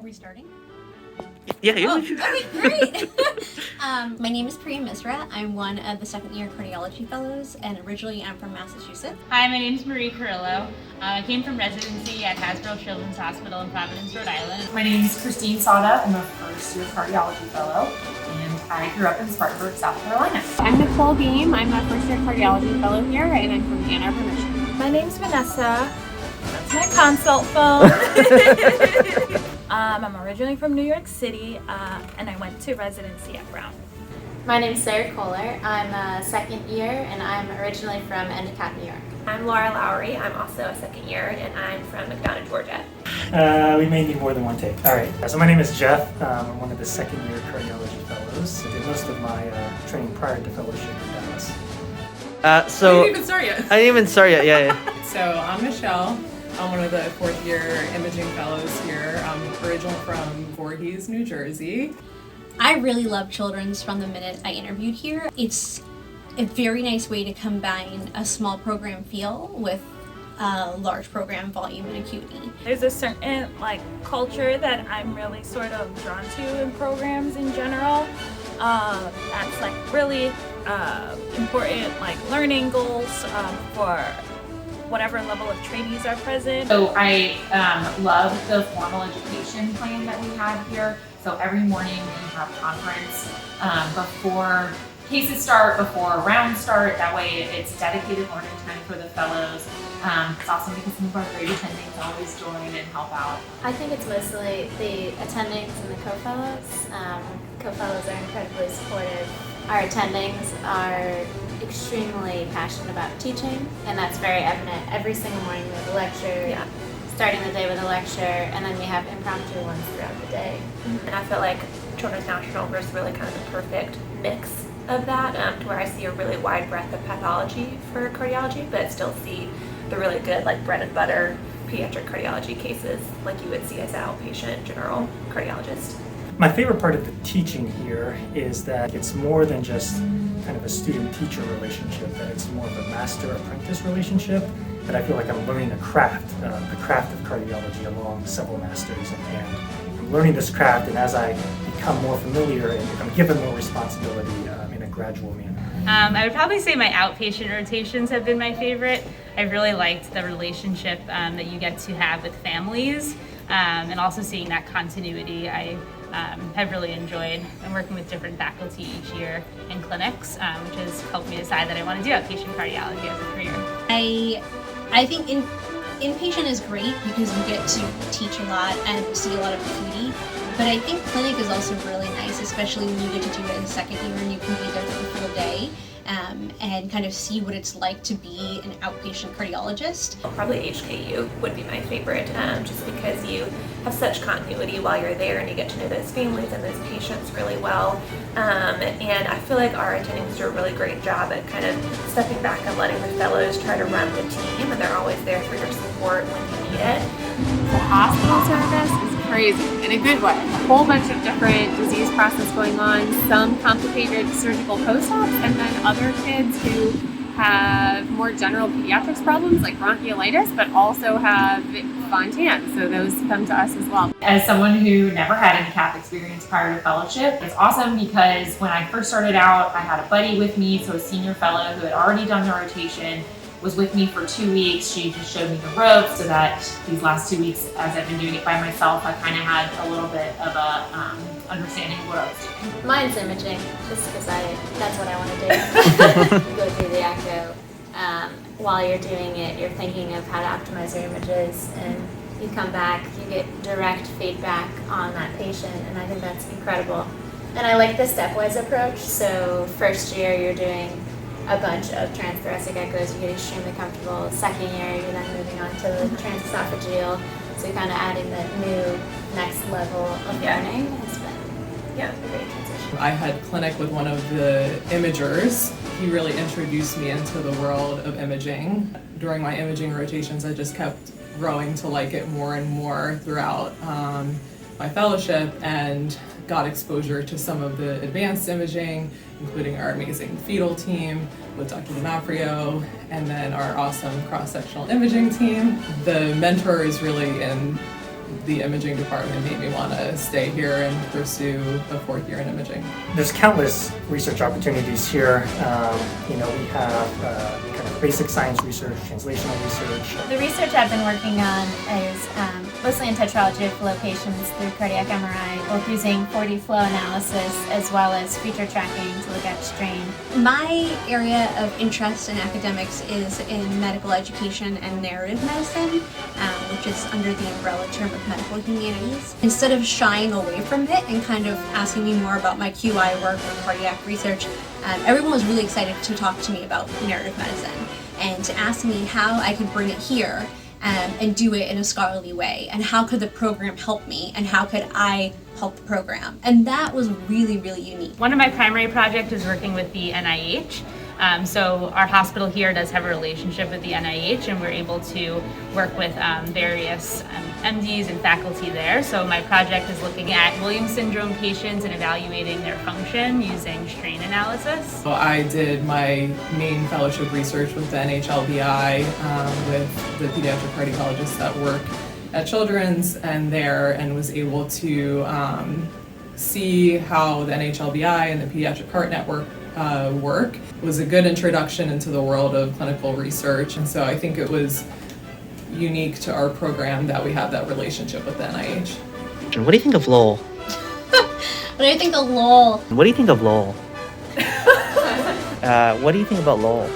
we starting? Yeah, you Okay, great. My name is Priya Misra. I'm one of the second-year cardiology fellows, and originally I'm from Massachusetts. Hi, my name is Marie Carrillo. I came from residency at Hasbro Children's Hospital in Providence, Rhode Island. My name is Christine Sada. I'm a first-year cardiology fellow, and I grew up in Spartanburg, South Carolina. I'm Nicole Beam. I'm a first-year cardiology fellow here, and I'm from Ann Arbor, Michigan. My name's Vanessa. That's my consult phone. I'm originally from New York City, and I went to residency at Brown. My name is Sarah Kohler. I'm a second year, and I'm originally from Endicott, New York. I'm Laura Lowry. I'm also a second year, and I'm from McDonough, Georgia. We may need more than one take. All right, so my name is Jeff. I'm one of the second year cardiology fellows. I did most of my training prior to fellowship in Dallas. So I didn't even start yet. I didn't even start yet. Yeah. So I'm Michelle. I'm one of the fourth year imaging fellows here. I'm originally from Voorhees, New Jersey. I really love children's from the minute I interviewed here. It's a very nice way to combine a small program feel with a large program volume and acuity. There's a certain culture that I'm really sort of drawn to in programs in general. That's really important learning goals for whatever level of trainees are present. So I love the formal education plan that we have here. So every morning we have conference before cases start, before rounds start. That way it's dedicated learning time for the fellows. It's awesome because some of our grade attendings always join and help out. I think it's mostly the attendings and the co-fellows. Co-fellows are incredibly supportive. Our attendings are extremely passionate about teaching, and that's very evident. Every single morning we have a lecture, starting the day with a lecture, and then we have impromptu ones throughout the day. And I feel like Children's National is really kind of the perfect mix of that, to where I see a really wide breadth of pathology for cardiology, but still see the really good bread and butter pediatric cardiology cases like you would see as an outpatient general cardiologist. My favorite part of the teaching here is that it's more than just kind of a student-teacher relationship, that it's more of a master-apprentice relationship, that I feel like I'm learning the craft of cardiology along several masters, and I'm learning this craft, and as I become more familiar and I'm given more responsibility in a gradual manner. I would probably say my outpatient rotations have been my favorite. I've really liked the relationship that you get to have with families, and also seeing that continuity. I have really enjoyed working with different faculty each year in clinics, which has helped me decide that I want to do outpatient cardiology as a career. I think inpatient is great because you get to teach a lot and see a lot of acuity, but I think clinic is also really nice, especially when you get to do it in the second year and you can be there for the full day. And kind of see what it's like to be an outpatient cardiologist. Probably HKU would be my favorite, just because you have such continuity while you're there and you get to know those families and those patients really well. And I feel like our attendings do a really great job at kind of stepping back and letting the fellows try to run the team, and they're always there for your support when you need it. The hospital service is crazy in a good way. A whole bunch of different disease process going on, some complicated surgical post-ops, and then other kids who have more general pediatrics problems like bronchiolitis, but also have Fontan, so those come to us as well. As someone who never had any cath experience prior to fellowship, it's awesome because when I first started out, I had a buddy with me, so a senior fellow who had already done the rotation, was with me for 2 weeks. She just showed me the ropes, so that these last 2 weeks, as I've been doing it by myself, I kind of had a little bit of a understanding of what I was doing. Mine's imaging, just because that's what I want to do. You go through the echo. While you're doing it, you're thinking of how to optimize your images, and you come back, you get direct feedback on that patient, and I think that's incredible. And I like the stepwise approach. So first year, you're doing a bunch of transthoracic echoes, you get extremely comfortable. Second year, you're then moving on to the transesophageal, so you're kind of adding that new next level of learning. It's been a great transition. I had clinic with one of the imagers. He really introduced me into the world of imaging. During my imaging rotations, I just kept growing to like it more and more throughout my fellowship, and got exposure to some of the advanced imaging, including our amazing fetal team with Dr. DiMaprio, and then our awesome cross-sectional imaging team. The mentor is really in the imaging department made me want to stay here and pursue a 4th year in imaging. There's countless research opportunities here. We have kind of basic science research, translational research. The research I've been working on is mostly in tetralogy of flow patients through cardiac MRI, both using 4D flow analysis as well as feature tracking to look at strain. My area of interest in academics is in medical education and narrative medicine, which is under the umbrella term of medical humanities. Instead of shying away from it and kind of asking me more about my QI work or cardiac research, everyone was really excited to talk to me about narrative medicine and to ask me how I could bring it here and do it in a scholarly way, and how could the program help me, and how could I help the program. And that was really, really unique. One of my primary projects is working with the NIH. So our hospital here does have a relationship with the NIH, and we're able to work with various MDs and faculty there. So my project is looking at Williams syndrome patients and evaluating their function using strain analysis. So I did my main fellowship research with the NHLBI with the pediatric cardiologists that work at Children's and was able to see how the NHLBI and the Pediatric Heart Network work. It was a good introduction into the world of clinical research, and so I think it was unique to our program that we have that relationship with the NIH. What do you think of LOL? What do you think of LOL? What do you think of LOL? What do you think about LOL?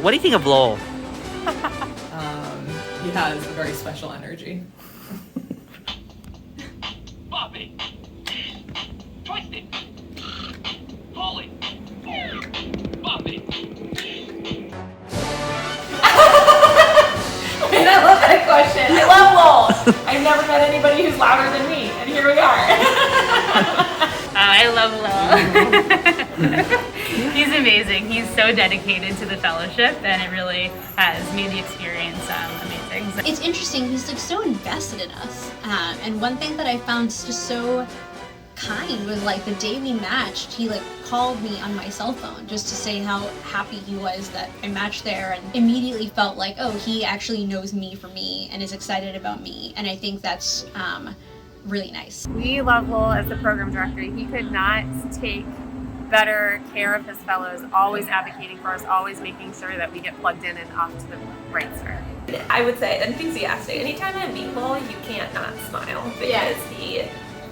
What do you think of LOL? He has a very special energy. Bobby! Twist it! Pull it! Bobby! I love that question. I love LOL. I've never met anybody who's louder than me, and here we are. I love Lowell. He's amazing. He's so dedicated to the fellowship, and it really has made the experience amazing. It's interesting, he's like so invested in us. And one thing that I found just so kind was like the day we matched, he like called me on my cell phone just to say how happy he was that I matched there, and immediately felt like, oh, he actually knows me for me and is excited about me. And I think that's really nice. We love Lowell as the program director. He could not take better care of his fellows, always advocating for us, always making sure that we get plugged in and off to the right start. I would say enthusiastic. Anytime I meet Lowell, you can't not smile because he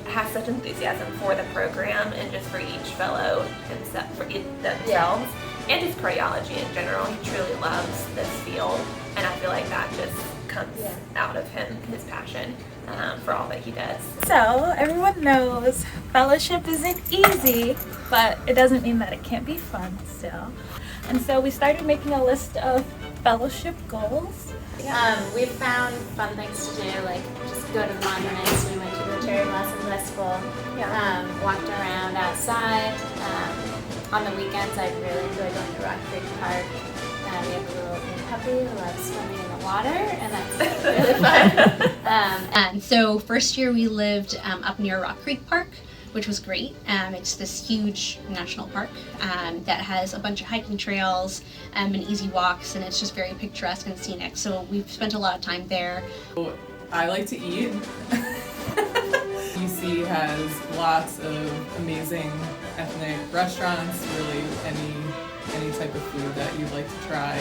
has such enthusiasm for the program and just for each fellow himself, for themselves, and just cardiology in general. He truly loves this field, and I feel like that just comes out of him, his passion for all that he does. So everyone knows fellowship isn't easy, but it doesn't mean that it can't be fun still. And so we started making a list of fellowship goals. We've found fun things to do, like just go to the monuments. We went to the Cherry Blossom Festival, walked around outside. On the weekends, I really enjoy going to Rock Creek Park. We have a little puppy who loves swimming in the water, and that's really fun. And so first year we lived up near Rock Creek Park, which was great. It's this huge national park that has a bunch of hiking trails and easy walks, and it's just very picturesque and scenic. So we've spent a lot of time there. I like to eat. UC has lots of amazing ethnic restaurants, really any type of food that you'd like to try,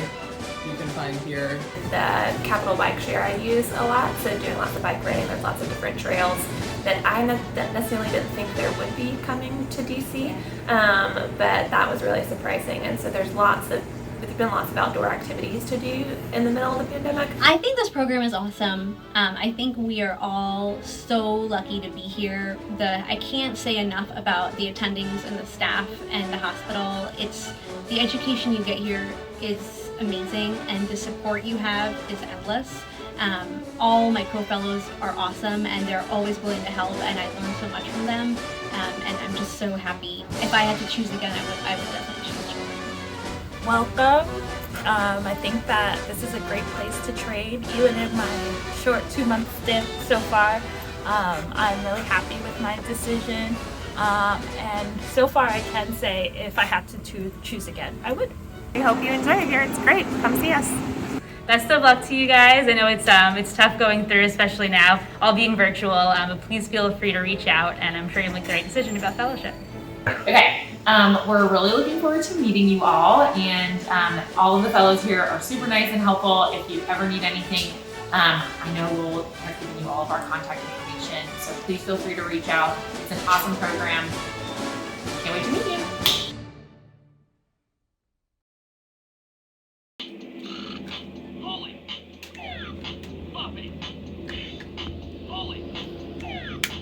you can find here. The Capital Bike Share I use a lot, so doing lots of bike riding. There's lots of different trails that I necessarily didn't think there would be coming to DC, but that was really surprising. And so there's been lots of outdoor activities to do in the middle of the pandemic. I think this program is awesome. I think we are all so lucky to be here. I can't say enough about the attendings and the staff and the hospital. The education you get here is amazing, and the support you have is endless. All my co-fellows are awesome, and they're always willing to help, and I learn so much from them, and I'm just so happy. If I had to choose again, I would definitely choose Children's. Welcome. I think that this is a great place to train, even in my short 2-month stint so far. I'm really happy with my decision, and so far I can say if I had to choose again, I would. We hope you enjoy it here. It's great. Come see us. Best of luck to you guys. I know it's tough going through, especially now, all being virtual, but please feel free to reach out, and I'm sure you'll make the right decision about fellowship. Okay, we're really looking forward to meeting you all, and all of the fellows here are super nice and helpful. If you ever need anything, I know we'll have given you all of our contact information, so please feel free to reach out. It's an awesome program. Can't wait to meet you.